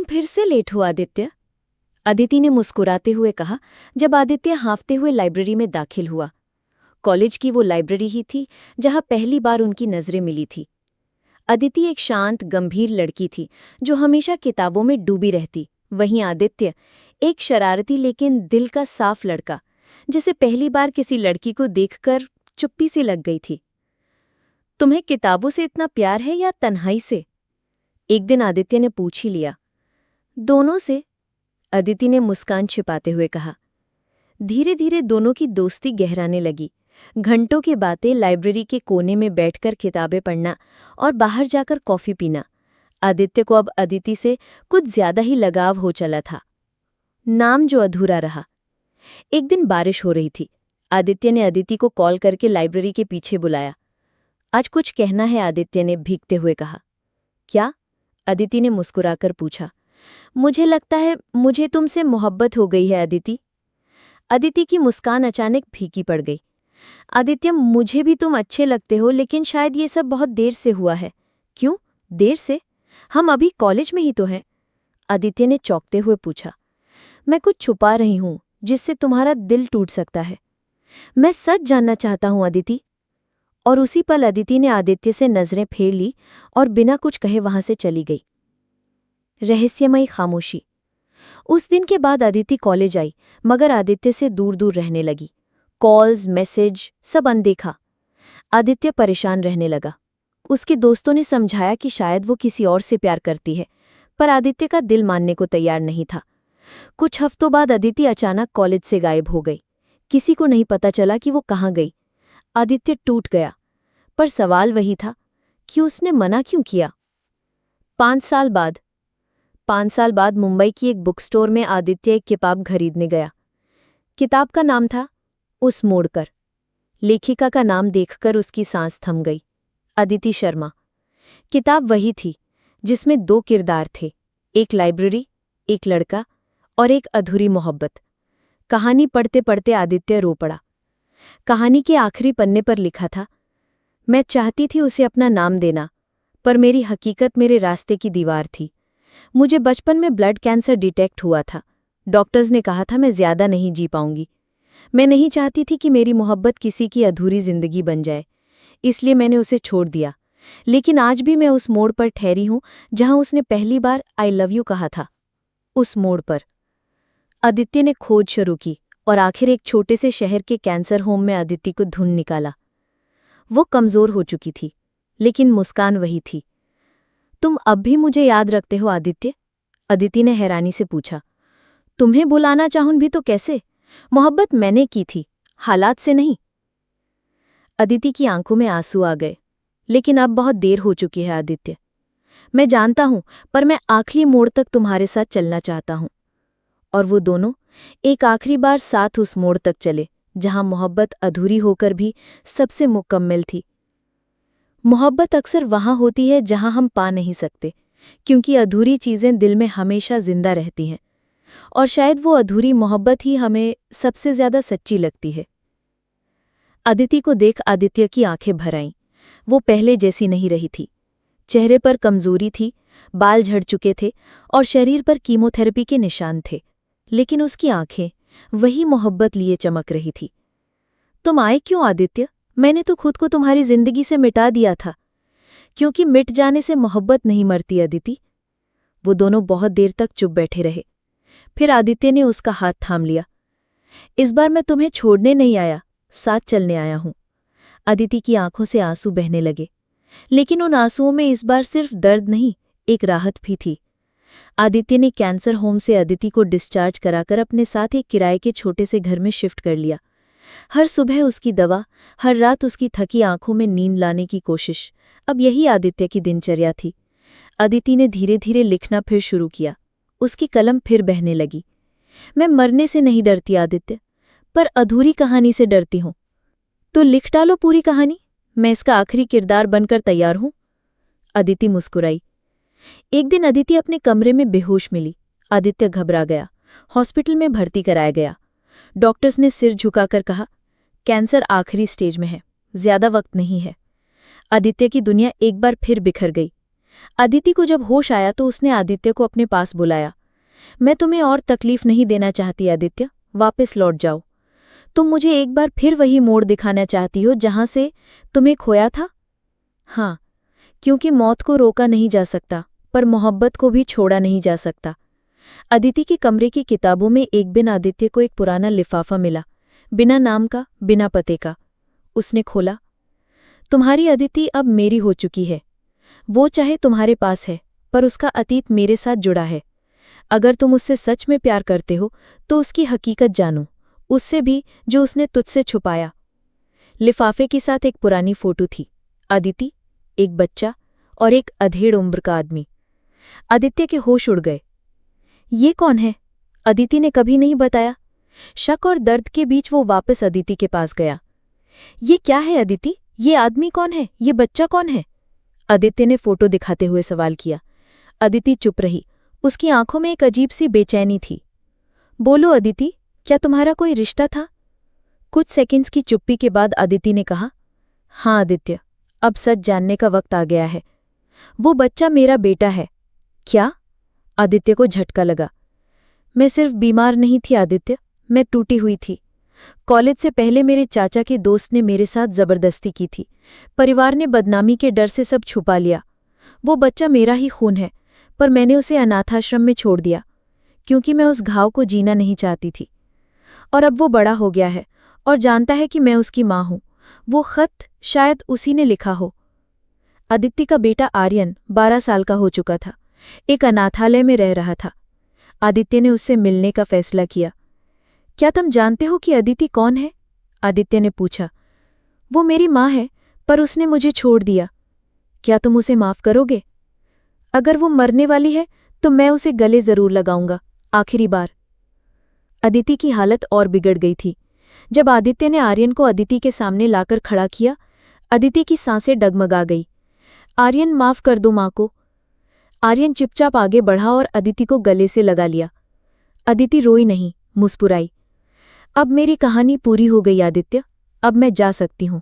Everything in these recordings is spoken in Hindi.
फिर से लेट हो आदित्य, अदिति ने मुस्कुराते हुए कहा जब आदित्य हाँफते हुए लाइब्रेरी में दाखिल हुआ। कॉलेज की वो लाइब्रेरी ही थी जहाँ पहली बार उनकी नजरें मिली थी। अदिति एक शांत गंभीर लड़की थी जो हमेशा किताबों में डूबी रहती। वहीं आदित्य एक शरारती लेकिन दिल का साफ लड़का, जिसे पहली बार किसी लड़की को देखकर चुप्पी सी लग गई थी। तुम्हें किताबों से इतना प्यार है या तन्हाई से? एक दिन आदित्य ने पूछ ही लिया। दोनों से, अदिति ने मुस्कान छिपाते हुए कहा। धीरे धीरे दोनों की दोस्ती गहराने लगी। घंटों की बातें, लाइब्रेरी के कोने में बैठकर किताबें पढ़ना और बाहर जाकर कॉफी पीना। आदित्य को अब अदिति से कुछ ज्यादा ही लगाव हो चला था, नाम जो अधूरा रहा। एक दिन बारिश हो रही थी। आदित्य ने अदिति को कॉल करके लाइब्रेरी के पीछे बुलाया। आज कुछ कहना है, आदित्य ने भीगते हुए कहा। क्या? अदिति ने मुस्कुराकर पूछा। मुझे लगता है मुझे तुमसे मोहब्बत हो गई है अदिति। अदिति की मुस्कान अचानक फीकी पड़ गई। आदित्य, मुझे भी तुम अच्छे लगते हो, लेकिन शायद ये सब बहुत देर से हुआ है। क्यों देर से? हम अभी कॉलेज में ही तो हैं। आदित्य ने चौंकते हुए पूछा। मैं कुछ छुपा रही हूं जिससे तुम्हारा दिल टूट सकता है। मैं सच जानना चाहता हूं अदिति। और उसी पल अदिति ने आदित्य से नजरें फेर ली और बिना कुछ कहे वहां से चली गई। रहस्यमयी खामोशी। उस दिन के बाद अदिति कॉलेज आई, मगर आदित्य से दूर दूर रहने लगी। कॉल्स, मैसेज सब अनदेखा। आदित्य परेशान रहने लगा। उसके दोस्तों ने समझाया कि शायद वो किसी और से प्यार करती है, पर आदित्य का दिल मानने को तैयार नहीं था। कुछ हफ्तों बाद अदिति अचानक कॉलेज से गायब हो गई। किसी को नहीं पता चला कि वो कहाँ गई। आदित्य टूट गया, पर सवाल वही था कि उसने मना क्यों किया। 5 साल बाद मुंबई की एक बुक स्टोर में आदित्य एक किताब खरीदने गया। किताब का नाम था उस मोड़ पर। लेखिका का नाम देखकर उसकी सांस थम गई। अदिति शर्मा। किताब वही थी जिसमें 2 किरदार थे, एक लाइब्रेरी, एक लड़का और एक अधूरी मोहब्बत। कहानी पढ़ते पढ़ते आदित्य रो पड़ा। कहानी के आखिरी पन्ने पर लिखा था, मैं चाहती थी उसे अपना नाम देना, पर मेरी हकीकत मेरे रास्ते की दीवार थी। मुझे बचपन में ब्लड कैंसर डिटेक्ट हुआ था। डॉक्टर्स ने कहा था मैं ज्यादा नहीं जी पाऊंगी। मैं नहीं चाहती थी कि मेरी मोहब्बत किसी की अधूरी जिंदगी बन जाए, इसलिए मैंने उसे छोड़ दिया। लेकिन आज भी मैं उस मोड़ पर ठहरी हूं जहां उसने पहली बार आई लव यू कहा था। उस मोड़ पर आदित्य ने खोज शुरू की और आखिर एक छोटे से शहर के कैंसर होम में अदिति को ढूंढ निकाला। वो कमजोर हो चुकी थी, लेकिन मुस्कान वही थी। तुम अब भी मुझे याद रखते हो आदित्य? अदिति ने हैरानी से पूछा। तुम्हें बुलाना चाहूं भी तो कैसे? मोहब्बत मैंने की थी, हालात से नहीं। अदिति की आंखों में आंसू आ गए। लेकिन अब बहुत देर हो चुकी है आदित्य। मैं जानता हूं, पर मैं आखिरी मोड़ तक तुम्हारे साथ चलना चाहता हूं। और वो दोनों एक आखिरी बार साथ उस मोड़ तक चले जहां मोहब्बत अधूरी होकर भी सबसे मुकम्मल थी। मोहब्बत अक्सर वहां होती है जहां हम पा नहीं सकते, क्योंकि अधूरी चीजें दिल में हमेशा जिंदा रहती हैं। और शायद वो अधूरी मोहब्बत ही हमें सबसे ज्यादा सच्ची लगती है। अदिति को देख आदित्य की आंखें भर आईं। वो पहले जैसी नहीं रही थी। चेहरे पर कमजोरी थी, बाल झड़ चुके थे और शरीर पर कीमोथेरेपी के निशान थे, लेकिन उसकी आंखें वही मोहब्बत लिए चमक रही थी। तुम आए क्यों आदित्य? मैंने तो खुद को तुम्हारी जिंदगी से मिटा दिया था। क्योंकि मिट जाने से मोहब्बत नहीं मरती अदिति। वो दोनों बहुत देर तक चुप बैठे रहे। फिर आदित्य ने उसका हाथ थाम लिया। इस बार मैं तुम्हें छोड़ने नहीं आया, साथ चलने आया हूं। अदिति की आंखों से आंसू बहने लगे, लेकिन उन आंसुओं में इस बार सिर्फ दर्द नहीं, एक राहत भी थी। आदित्य ने कैंसर होम से अदिति को डिस्चार्ज कराकर अपने साथ एक किराए के छोटे से घर में शिफ्ट कर लिया। हर सुबह उसकी दवा, हर रात उसकी थकी आंखों में नींद लाने की कोशिश, अब यही आदित्य की दिनचर्या थी। अदिति ने धीरे धीरे लिखना फिर शुरू किया। उसकी कलम फिर बहने लगी। मैं मरने से नहीं डरती आदित्य, पर अधूरी कहानी से डरती हूं। तो लिख डालो पूरी कहानी, मैं इसका आखिरी किरदार बनकर तैयार हूं। अदिति मुस्कुराई। एक दिन अदिति अपने कमरे में बेहोश मिली। आदित्य घबरा गया। हॉस्पिटल में भर्ती कराया गया। डॉक्टर्स ने सिर झुकाकर कहा, कैंसर आखिरी स्टेज में है, ज्यादा वक्त नहीं है। आदित्य की दुनिया एक बार फिर बिखर गई। अदिति को जब होश आया तो उसने आदित्य को अपने पास बुलाया। मैं तुम्हें और तकलीफ नहीं देना चाहती आदित्य, वापस लौट जाओ। तुम मुझे एक बार फिर वही मोड़ दिखाना चाहती हो जहां से तुम्हें खोया था? हाँ, क्योंकि मौत को रोका नहीं जा सकता, पर मोहब्बत को भी छोड़ा नहीं जा सकता। अदिति के कमरे की किताबों में एक दिन आदित्य को एक पुराना लिफाफा मिला, बिना नाम का, बिना पते का। उसने खोला। तुम्हारी अदिति अब मेरी हो चुकी है। वो चाहे तुम्हारे पास है, पर उसका अतीत मेरे साथ जुड़ा है। अगर तुम उससे सच में प्यार करते हो तो उसकी हकीकत जानो, उससे भी जो उसने तुझसे छुपाया। लिफाफे के साथ एक पुरानी फोटो थी, अदिति, एक बच्चा और एक अधेड़ उम्र का आदमी। आदित्य के होश उड़ गए। ये कौन है? अदिति ने कभी नहीं बताया। शक और दर्द के बीच वो वापस अदिति के पास गया। ये क्या है अदिति? ये आदमी कौन है? ये बच्चा कौन है? आदित्य ने फोटो दिखाते हुए सवाल किया। अदिति चुप रही। उसकी आंखों में एक अजीब सी बेचैनी थी। बोलो अदिति, क्या तुम्हारा कोई रिश्ता था? कुछ सेकंड्स की चुप्पी के बाद अदिति ने कहा, हाँ आदित्य, अब सच जानने का वक्त आ गया है। वो बच्चा मेरा बेटा है। क्या? आदित्य को झटका लगा। मैं सिर्फ बीमार नहीं थी आदित्य, मैं टूटी हुई थी। कॉलेज से पहले मेरे चाचा के दोस्त ने मेरे साथ जबरदस्ती की थी। परिवार ने बदनामी के डर से सब छुपा लिया। वो बच्चा मेरा ही खून है, पर मैंने उसे अनाथाश्रम में छोड़ दिया, क्योंकि मैं उस घाव को जीना नहीं चाहती थी। और अब वो बड़ा हो गया है और जानता है कि मैं उसकी माँ हूँ। वो खत शायद उसी ने लिखा हो। अदिति का बेटा आर्यन 12 साल का हो चुका था, एक अनाथालय में रह रहा था। आदित्य ने उससे मिलने का फैसला किया। क्या तुम जानते हो कि अदिति कौन है? आदित्य ने पूछा। वो मेरी माँ है, पर उसने मुझे छोड़ दिया। क्या तुम उसे माफ करोगे? अगर वो मरने वाली है तो मैं उसे गले जरूर लगाऊंगा, आखिरी बार। अदिति की हालत और बिगड़ गई थी। जब आदित्य ने आर्यन को अदिति के सामने लाकर खड़ा किया, अदिति की सांसें डगमगा गई। आर्यन, माफ कर दो माँ को। आर्यन चुपचाप आगे बढ़ा और अदिति को गले से लगा लिया। अदिति रोई नहीं, मुस्कुराई। अब मेरी कहानी पूरी हो गई आदित्य, अब मैं जा सकती हूँ।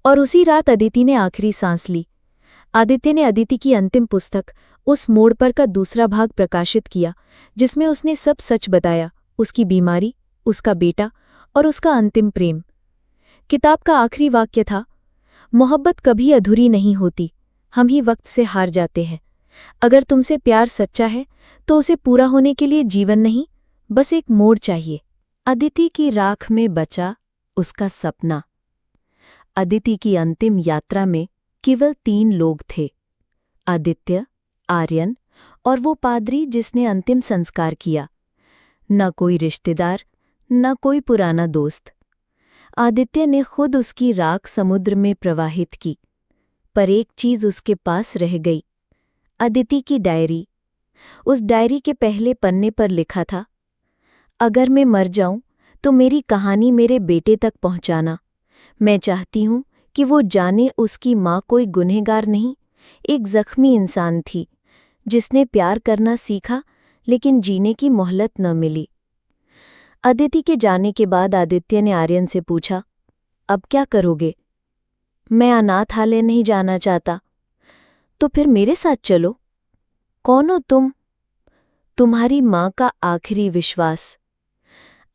और उसी रात अदिति ने आखिरी सांस ली। आदित्य ने अदिति की अंतिम पुस्तक उस मोड़ पर का दूसरा भाग प्रकाशित किया, जिसमें उसने सब सच बताया, उसकी बीमारी, उसका बेटा और उसका अंतिम प्रेम। किताब का आखिरी वाक्य था, मोहब्बत कभी अधूरी नहीं होती, हम ही वक्त से हार जाते हैं। अगर तुमसे प्यार सच्चा है तो उसे पूरा होने के लिए जीवन नहीं, बस एक मोड़ चाहिए। अदिति की राख में बचा उसका सपना। अदिति की अंतिम यात्रा में केवल 3 लोग थे, आदित्य, आर्यन और वो पादरी जिसने अंतिम संस्कार किया। न कोई रिश्तेदार, न कोई पुराना दोस्त। आदित्य ने खुद उसकी राख समुद्र में प्रवाहित की, पर एक चीज उसके पास रह गई, अदिति की डायरी। उस डायरी के पहले पन्ने पर लिखा था, अगर मैं मर जाऊं तो मेरी कहानी मेरे बेटे तक पहुंचाना। मैं चाहती हूं कि वो जाने उसकी माँ कोई गुनहगार नहीं, एक जख्मी इंसान थी जिसने प्यार करना सीखा लेकिन जीने की मोहलत न मिली। अदिति के जाने के बाद आदित्य ने आर्यन से पूछा, अब क्या करोगे? मैं अनाथालय नहीं जाना चाहता। तो फिर मेरे साथ चलो। कौन हो तुम? तुम्हारी माँ का आखिरी विश्वास।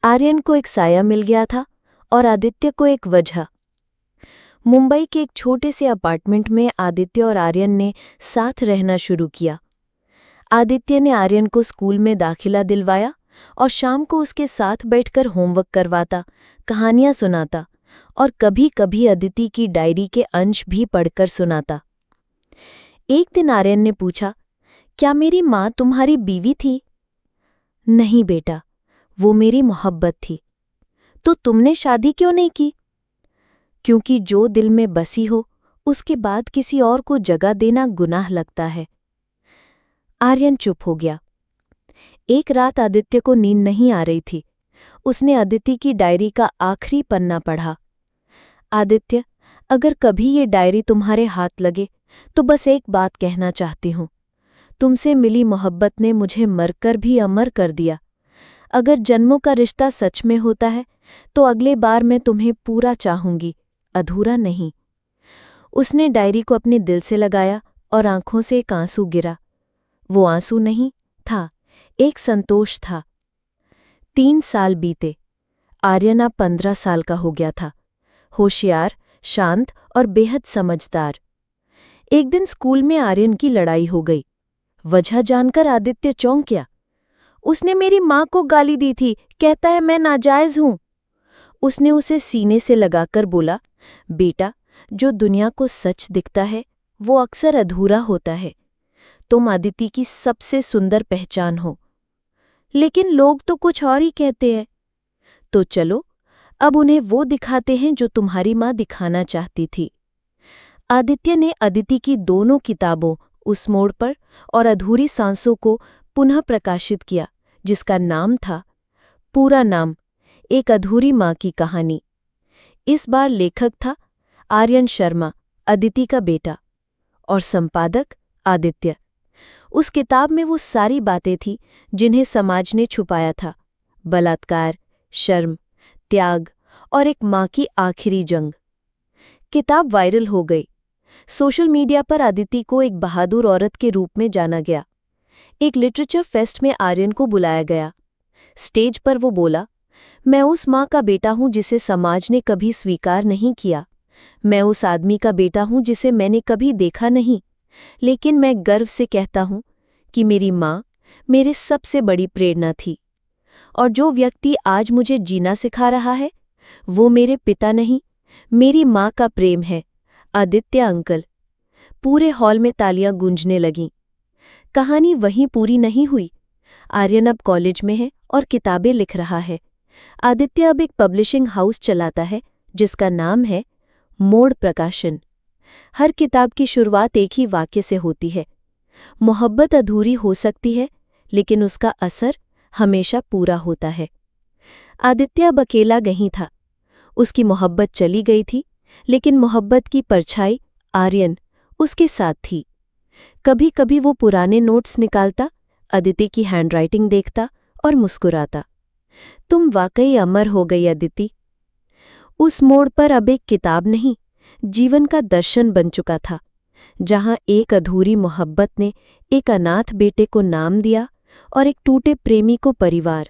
आर्यन को एक साया मिल गया था और आदित्य को एक वजह। मुंबई के एक छोटे से अपार्टमेंट में आदित्य और आर्यन ने साथ रहना शुरू किया। आदित्य ने आर्यन को स्कूल में दाखिला दिलवाया और शाम को उसके साथ बैठकर होमवर्क करवाता, कहानियां सुनाता और कभी-कभी अदिति की डायरी के अंश भी पढ़कर सुनाता। एक दिन आर्यन ने पूछा, क्या मेरी माँ तुम्हारी बीवी थी? नहीं बेटा, वो मेरी मोहब्बत थी। तो तुमने शादी क्यों नहीं की? क्योंकि जो दिल में बसी हो उसके बाद किसी और को जगह देना गुनाह लगता है। आर्यन चुप हो गया। एक रात आदित्य को नींद नहीं आ रही थी। उसने अदिति की डायरी का आखिरी पन्ना पढ़ा। आदित्य, अगर कभी ये डायरी तुम्हारे हाथ लगे तो बस एक बात कहना चाहती हूँ। तुमसे मिली मोहब्बत ने मुझे मरकर भी अमर कर दिया। अगर जन्मों का रिश्ता सच में होता है तो अगले बार मैं तुम्हें पूरा चाहूंगी, अधूरा नहीं। उसने डायरी को अपने दिल से लगाया और आंखों से एक आंसू गिरा। वो आंसू नहीं था, एक संतोष था। 3 साल बीते। आर्यन अब 15 साल का हो गया था, होशियार, शांत और बेहद समझदार। एक दिन स्कूल में आर्यन की लड़ाई हो गई। वजह जानकर आदित्य चौंक गया। उसने मेरी माँ को गाली दी थी, कहता है मैं नाजायज हूं। उसने उसे सीने से लगाकर बोला, बेटा, जो दुनिया को सच दिखता है वो अक्सर अधूरा होता है। तुम आदिति की सबसे सुंदर पहचान हो। लेकिन लोग तो कुछ और ही कहते हैं। तो चलो, अब उन्हें वो दिखाते हैं जो तुम्हारी माँ दिखाना चाहती थी। आदित्य ने अदिति की दोनों किताबों, उस मोड़ पर और अधूरी सांसों को पुनः प्रकाशित किया, जिसका नाम था, पूरा नाम, एक अधूरी माँ की कहानी। इस बार लेखक था आर्यन शर्मा, अदिति का बेटा, और संपादक आदित्य। उस किताब में वो सारी बातें थीं जिन्हें समाज ने छुपाया था। बलात्कार, शर्म, त्याग और एक माँ की आखिरी जंग। किताब वायरल हो गई। सोशल मीडिया पर अदिति को एक बहादुर औरत के रूप में जाना गया। एक लिटरेचर फेस्ट में आर्यन को बुलाया गया। स्टेज पर वो बोला, मैं उस माँ का बेटा हूँ जिसे समाज ने कभी स्वीकार नहीं किया। मैं उस आदमी का बेटा हूँ जिसे मैंने कभी देखा नहीं, लेकिन मैं गर्व से कहता हूँ कि मेरी माँ मेरे सबसे बड़ी प्रेरणा थी। और जो व्यक्ति आज मुझे जीना सिखा रहा है, वो मेरे पिता नहीं, मेरी माँ का प्रेम है, आदित्य अंकल। पूरे हॉल में तालियां गूंजने लगीं। कहानी वहीं पूरी नहीं हुई। आर्यन अब कॉलेज में है और किताबें लिख रहा है। आदित्य अब एक पब्लिशिंग हाउस चलाता है जिसका नाम है मोड़ प्रकाशन। हर किताब की शुरुआत एक ही वाक्य से होती है, मोहब्बत अधूरी हो सकती है लेकिन उसका असर हमेशा पूरा होता है। आदित्य अब अकेला नहीं था। उसकी मोहब्बत चली गई थी, लेकिन मोहब्बत की परछाई, आर्यन, उसके साथ थी। कभी कभी वो पुराने नोट्स निकालता, अदिति की हैंडराइटिंग देखता और मुस्कुराता। तुम वाकई अमर हो गई अदिति। उस मोड़ पर अब एक किताब नहीं, जीवन का दर्शन बन चुका था, जहां एक अधूरी मोहब्बत ने एक अनाथ बेटे को नाम दिया और एक टूटे प्रेमी को परिवार।